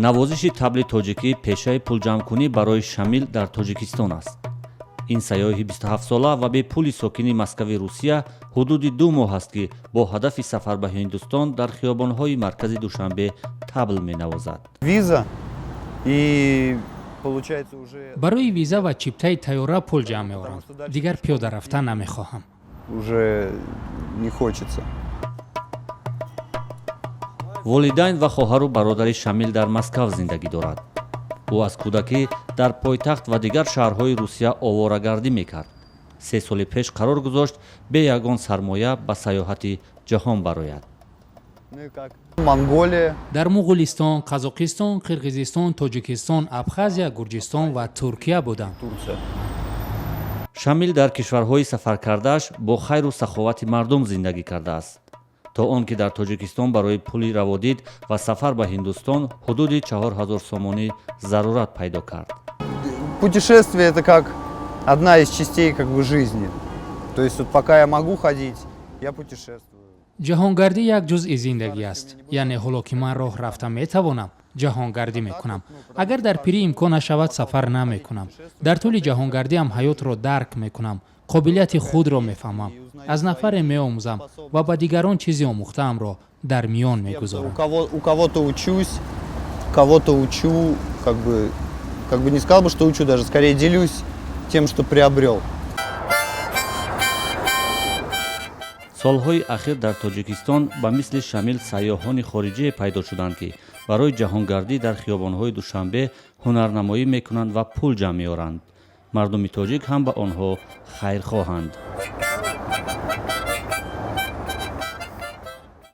навозиши табли тоҷикӣ пешаи пулҷамъкунӣ барои Шамил дар Тоҷикистон аст. ин сайёҳи 27-сола ва бепули сокини Москваи Русия ҳудуди 2 моҳ аст ки бо ҳадафи сафар ба Ҳиндустон дар хиёбонҳои маркази Душанбе табл менавозад. Виза и получается уже барои виза ва чиптаи тайёра пул ҷамъ меорам. Дигар пиёда рафтан намехоҳам. уже не хочется. волидайн ва хоҳару бародари Шамил дар Москав зиндагӣ дорад. ӯ аз кӯдакӣ дар пойтахт ва дигар шаҳрҳои Русия оворагардӣ мекард. 3 соли пеш қарор гузошт бе ягон сармоя ба саёҳати ҷаҳон барояд. Ну и как? Монголия, дар Муғулистон, Қазоқистон, Қирғизистон, Тоҷикистон, Абхазия, Гурҷистон ва Туркия будам. Турция. Шамил дар кишварҳои сафаркардааш бо хайру саховати мардум зиндагӣ кардааст. то он ки дар Тоҷикистон барои пули раводид ва сафар ба Ҳиндустон ҳудуди 4000 сомонӣ зарурат пайдо кард. Путешествие это как одна из частей как бы жизни. То есть вот пока я могу ходить, я путешествую. ҷаҳонгардӣ як ҷузъи зиндагӣ аст. яъне ҳоло ки ман роҳ рафта метавонам, ҷаҳонгардӣ мекунам. агар дар пирӣ имкон нашавад, сафар намекунам. дар тӯли ҷаҳонгардиам ҳаётро дарк мекунам, қобилияти худро мефаҳмам, аз нафаре меомӯзам ва ба дигарон чизи омӯхтаамро дар миён мегузорам. У кого-то учусь, кого-то учу, как бы не сказал бы, что учу, даже скорее делюсь тем, что приобрел. солҳои ахир дар Тоҷикистон ба мисли Шамил сайёҳони хориҷие пайдо шуданд ки барои ҷаҳонгардӣ дар хиёбонҳои Душанбе ҳунарнамоӣ мекунанд ва пул ҷамъ меоранд. мардуми тоҷик ҳам ба онҳо хайрхоҳанд.